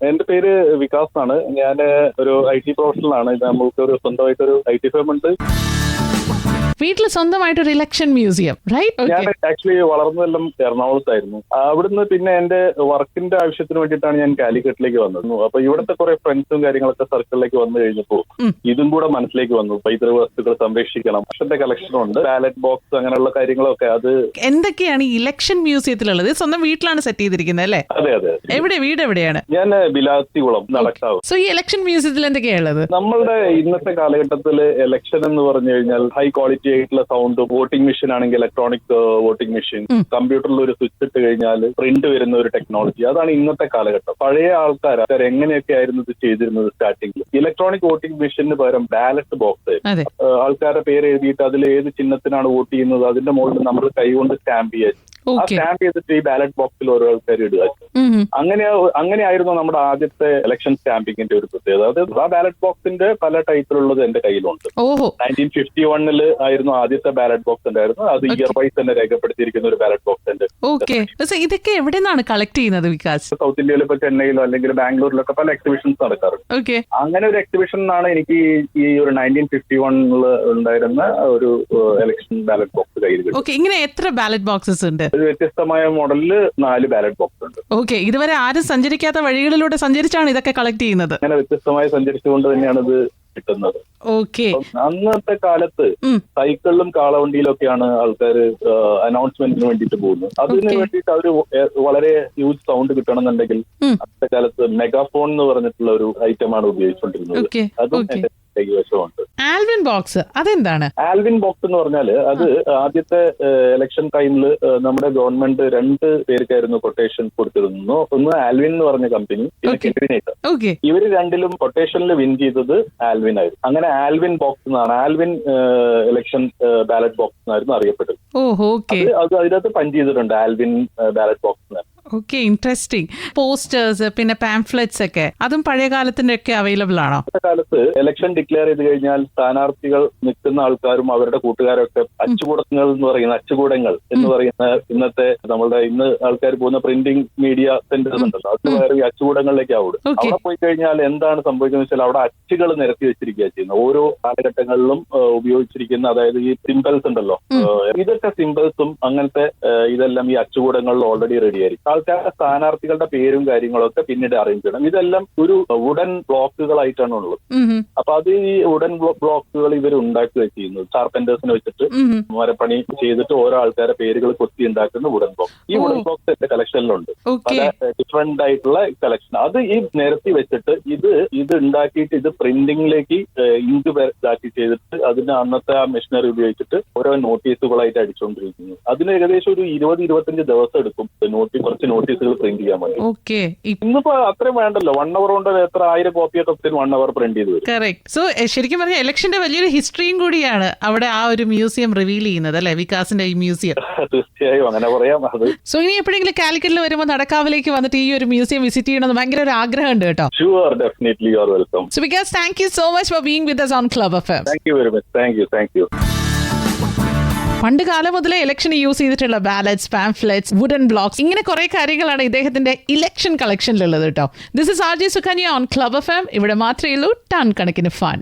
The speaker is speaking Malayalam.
എന്റെ പേര് വികാസ് എന്നാണ്. ഞാൻ ഒരു IT പ്രൊഫഷണലാണ്. നമുക്ക് ഒരു സ്വന്തമായിട്ടൊരു IT ഫേം ഉണ്ട്. വീട്ടിൽ സ്വന്തമായിട്ടൊരു ഇലക്ഷൻ മ്യൂസിയം, റൈറ്റ്? ഞാൻ ആക്ച്വലി വളർന്നതെല്ലാം എറണാകുളത്തായിരുന്നു. അവിടുന്ന് പിന്നെ എന്റെ വർക്കിന്റെ ആവശ്യത്തിന് വേണ്ടിയിട്ടാണ് ഞാൻ കാലിക്കറ്റിലേക്ക് വന്നത്. അപ്പൊ ഇവിടുത്തെ കുറെ ഫ്രണ്ട്സും കാര്യങ്ങളൊക്കെ സർക്കിളിലേക്ക് വന്നു കഴിഞ്ഞപ്പോൾ ഇതും കൂടെ മനസ്സിലേക്ക് വന്നു. പൈതൃക വസ്തുക്കൾ സംരക്ഷിക്കണം. പക്ഷന്റെ കളക്ഷനും ഉണ്ട്, ബാലറ്റ് ബോക്സ് അങ്ങനെയുള്ള കാര്യങ്ങളൊക്കെ. അത് എന്തൊക്കെയാണ് ഈ ഇലക്ഷൻ മ്യൂസിയത്തിലുള്ളത്? സ്വന്തം വീട്ടിലാണ് സെറ്റ് ചെയ്തിരിക്കുന്നത് അല്ലേ? അതെ അതെ. വീട് എവിടെയാണ്? ഞാൻ ബിലാത്തികുളം നടക്കാവ്. സോ ഈ ഇലക്ഷൻ മ്യൂസിയത്തിൽ എന്തൊക്കെയാണുള്ളത്? നമ്മളുടെ ഇന്നത്തെ കാലഘട്ടത്തിൽ ഇലക്ഷൻ എന്ന് പറഞ്ഞു കഴിഞ്ഞാൽ ഹൈ ക്വാളിറ്റി ആയിട്ടുള്ള സൗണ്ട്, വോട്ടിംഗ് മെഷീൻ ആണെങ്കിൽ ഇലക്ട്രോണിക് വോട്ടിംഗ് മെഷീൻ, കമ്പ്യൂട്ടറിൽ ഒരു സ്വിച്ച് ഇട്ട് കഴിഞ്ഞാൽ പ്രിന്റ് വരുന്ന ഒരു ടെക്നോളജി. അതാണ് ഇന്നത്തെ കാലഘട്ടം. പഴയ ആൾക്കാർ എങ്ങനെയൊക്കെ ആയിരുന്നു ഇത് ചെയ്തിരുന്നത്? സ്റ്റാർട്ടിംഗിൽ ഇലക്ട്രോണിക് വോട്ടിംഗ് മെഷീന് പകരം ബാലറ്റ് ബോക്സ്, ആൾക്കാരുടെ പേര് എഴുതിയിട്ട് അതിൽ ഏത് ചിഹ്നത്തിനാണ് വോട്ട് ചെയ്യുന്നത് അതിന്റെ മുകളിൽ നമ്മൾ കൈകൊണ്ട് സ്റ്റാമ്പ് ചെയ്യാൻ, ആ സ്റ്റാമ്പ് ചെയ്തിട്ട് ഈ ബാലറ്റ് ബോക്സിൽ ഓരോ ആൾക്കാർ ഇടുക. അങ്ങനെയായിരുന്നു നമ്മുടെ ആദ്യത്തെ ഇലക്ഷൻ സ്റ്റാമ്പിങ്ങിന്റെ ഒരു പ്രത്യേകത. അത് ആ ബാലറ്റ് ബോക്സിന്റെ പല ടൈപ്പിലുള്ളത് എന്റെ കയ്യിലുണ്ട്. 1951 ആയിരുന്നു ആദ്യത്തെ ബാലറ്റ് ബോക്സ് ഉണ്ടായിരുന്നു. അത് ഇയർ വൈസ് തന്നെ രേഖപ്പെടുത്തിയിരിക്കുന്ന ഒരു ബാലറ്റ് ബോക്സ് ഉണ്ട്. ഇതൊക്കെ എവിടെ നിന്നാണ് കളക്ട് ചെയ്യുന്നത് വികാസ്? സൗത്ത് ഇന്ത്യയിൽ ഇപ്പൊ ചെന്നൈയിലോ അല്ലെങ്കിൽ ബാംഗ്ലൂരിലൊക്കെ പല എക്സിബിഷൻസ് നടക്കാറുണ്ട്. അങ്ങനെ ഒരു എക്സിബിഷനാണ് എനിക്ക് ഈ ഒരു 1951 ഉണ്ടായിരുന്ന ഒരു ഇലക്ഷൻ ബാലറ്റ് ബോക്സ് കയ്യിൽ കിട്ടും. ഇങ്ങനെ എത്ര ബാലറ്റ് ബോക്സസ് ഉണ്ട്? വ്യത്യസ്തമായ മോഡലില് 4 ബാലറ്റ് ബോക്സ് ഉണ്ട്. ഇതുവരെ ആരും സഞ്ചരിക്കാത്ത വഴികളിലൂടെ സഞ്ചരിച്ചാണ് ഇതൊക്കെ കളക്ട് ചെയ്യുന്നത്. അങ്ങനെ വ്യത്യസ്തമായി സഞ്ചരിച്ചുകൊണ്ട് തന്നെയാണ് ഇത് കിട്ടുന്നത്. അന്നത്തെ കാലത്ത് സൈക്കിളിലും കാളവണ്ടിയിലൊക്കെയാണ് ആൾക്കാർ അനൗൺസ്മെന്റിന് വേണ്ടിയിട്ട് പോകുന്നത്. അതിന് വേണ്ടിയിട്ട് അവര് വളരെ ഹ്യൂജ് സൗണ്ട് കിട്ടണമെന്നുണ്ടെങ്കിൽ അന്നത്തെ കാലത്ത് മെഗാഫോൺ എന്ന് പറഞ്ഞിട്ടുള്ള ഒരു ഐറ്റമാണ് ഉപയോഗിച്ചുകൊണ്ടിരുന്നത്. അതും കൈവശമുണ്ട്. ആൽവിൻ ബോക്സ് അതെന്താണ്? ആൽവിൻ ബോക്സ് എന്ന് പറഞ്ഞാല് അത് ആദ്യത്തെ ഇലക്ഷൻ ടൈമിൽ നമ്മുടെ ഗവൺമെന്റ് 2 പേർക്കായിരുന്നു കൊട്ടേഷൻ കൊടുത്തിരുന്നു. ഒന്ന് ആൽവിൻ എന്ന് പറഞ്ഞ കമ്പനി, പിന്നെ കെവിനേറ്റർ. ഇവര് രണ്ടിലും കൊട്ടേഷനിൽ വിൻ ചെയ്തത് ആൽവിൻ ആയിരുന്നു. അങ്ങനെ ആൽവിൻ ബോക്സ് എന്നാണ്, ആൽവിൻ ഇലക്ഷൻ ബാലറ്റ് ബോക്സ് എന്നായിരുന്നു അറിയപ്പെട്ടത്. അത് അതിനകത്ത് പഞ്ച് ചെയ്തിട്ടുണ്ട് Alvin ballot box. Interesting. Posters പിന്നെ പാംഫ്ലെറ്റ്സ് ഒക്കെ അതും പഴയ കാലത്തിന്റെ ഒക്കെ അവൈലബിൾ ആണോ? കാലത്ത് ഇലക്ഷൻ ഡിക്ലെയർ ചെയ്ത് കഴിഞ്ഞാൽ സ്ഥാനാർത്ഥികൾ നിൽക്കുന്ന ആൾക്കാരും അവരുടെ കൂട്ടുകാരൊക്കെ അച്ചുകൂടങ്ങൾ എന്ന് പറയുന്ന ഇന്നത്തെ നമ്മളുടെ ഇന്ന് ആൾക്കാർ പോകുന്ന പ്രിന്റിംഗ് മീഡിയ സെന്റേഴ്സ് ഉണ്ടല്ലോ, അത് വേറെ അച്ചുകൂടങ്ങളിലേക്ക് ആവും. അവിടെ പോയി കഴിഞ്ഞാൽ എന്താണ് സംഭവിക്കുന്നത് വെച്ചാൽ അവിടെ അച്ചുകൾ നിരത്തി വെച്ചിരിക്കുക ചെയ്യുന്നത്. ഓരോ കാലഘട്ടങ്ങളിലും ഉപയോഗിച്ചിരിക്കുന്ന, അതായത് ഈ സിംബൽസ് ഉണ്ടല്ലോ, ഇതൊക്കെ സിംബൽസും അങ്ങനത്തെ ഇതെല്ലാം ഈ അച്ചുകൂടങ്ങളിൽ ഓൾറെഡി റെഡി ആയിരിക്കും. ആൾക്കാരുടെ സ്ഥാനാർത്ഥികളുടെ പേരും കാര്യങ്ങളൊക്കെ പിന്നീട് അറേഞ്ച് ചെയ്യണം. ഇതെല്ലാം ഒരു വുഡൻ ബ്ലോക്കുകളായിട്ടാണ് ഉള്ളത്. അപ്പൊ അത് ഈ വുഡൻ ബ്ലോക്കുകൾ ഇവർ ഉണ്ടാക്കുക ചെയ്യുന്നത്. കാർപ്പന്റേഴ്സിനെ വെച്ചിട്ട് മരപ്പണി ചെയ്തിട്ട് ഓരോ ആൾക്കാരുടെ പേരുകൾ കൊത്തി ഉണ്ടാക്കുന്ന വുഡൻ ബ്ലോക്ക്. ഈ വുഡൻ ബ്ലോക്സ് എന്റെ കളക്ഷനിലുണ്ട്. പല ഡിഫറെന്റ് ആയിട്ടുള്ള കളക്ഷൻ. അത് ഈ നിരത്തി വെച്ചിട്ട് ഇത് ഉണ്ടാക്കിയിട്ട് ഇത് പ്രിന്റിംഗിലേക്ക് ഇങ്ക് ഇതാക്കി ചെയ്തിട്ട് അതിന് അന്നത്തെ ആ മെഷീനറി ഉപയോഗിച്ചിട്ട് ഓരോ നോട്ടീസുകളായിട്ട് അടിച്ചുകൊണ്ടിരിക്കുന്നു. അതിന് ഏകദേശം ഒരു 20-25 ദിവസം എടുക്കും കുറച്ച് നോട്ടീസുകൾ പ്രിന്റ് ചെയ്യാൻ വേണ്ടി. ഇന്നിപ്പോ അത്രയും വേണ്ടല്ലോ, 1 hour കൊണ്ട് എത്ര 1000 കോപ്പിയൊക്കെ 1 hour പ്രിന്റ് ചെയ്ത് വരും. സോ ശരിക്കും പറഞ്ഞാൽ ഇലക്ഷന്റെ വലിയൊരു ഹിസ്റ്ററിയും കൂടിയാണ് അവിടെ ആ ഒരു മ്യൂസിയം റിവീൽ ചെയ്യുന്നത് അല്ലെ, വികാസിന്റെ ഈ മ്യൂസിയം? തീർച്ചയായും അങ്ങനെ പറയാം. സോ ഇനി എപ്പോഴെങ്കിലും കാലിക്കറ്റിൽ വരുമ്പോൾ നടക്കാവിലേക്ക് വന്നിട്ട് ഈ ഒരു മ്യൂസിയം വിസിറ്റ് ചെയ്യണമെന്ന് ഭയങ്കര ഒരു ആഗ്രഹം ഉണ്ട് കേട്ടോ. Sure, definitely you are welcome. So Vikas, thank you so much for being with us on Club FM. Thank you very much. Thank you. പണ്ട് കാലം മുതലേ ഇലക്ഷന് യൂസ് ചെയ്തിട്ടുള്ള ബാലറ്റ്സ്, പാംഫ്ലെറ്റ്സ്, വുഡൻ ബ്ലോക്സ്, ഇങ്ങനെ കുറെ കാര്യങ്ങളാണ് ഇദ്ദേഹത്തിന്റെ ഇലക്ഷൻ കളക്ഷനിലുള്ളത് കേട്ടോ. This is RJ Sukanya on club FM. ഇവിടെ മാത്രമേ ഉള്ളൂ ടൺ കണക്കിന് ഫൺ.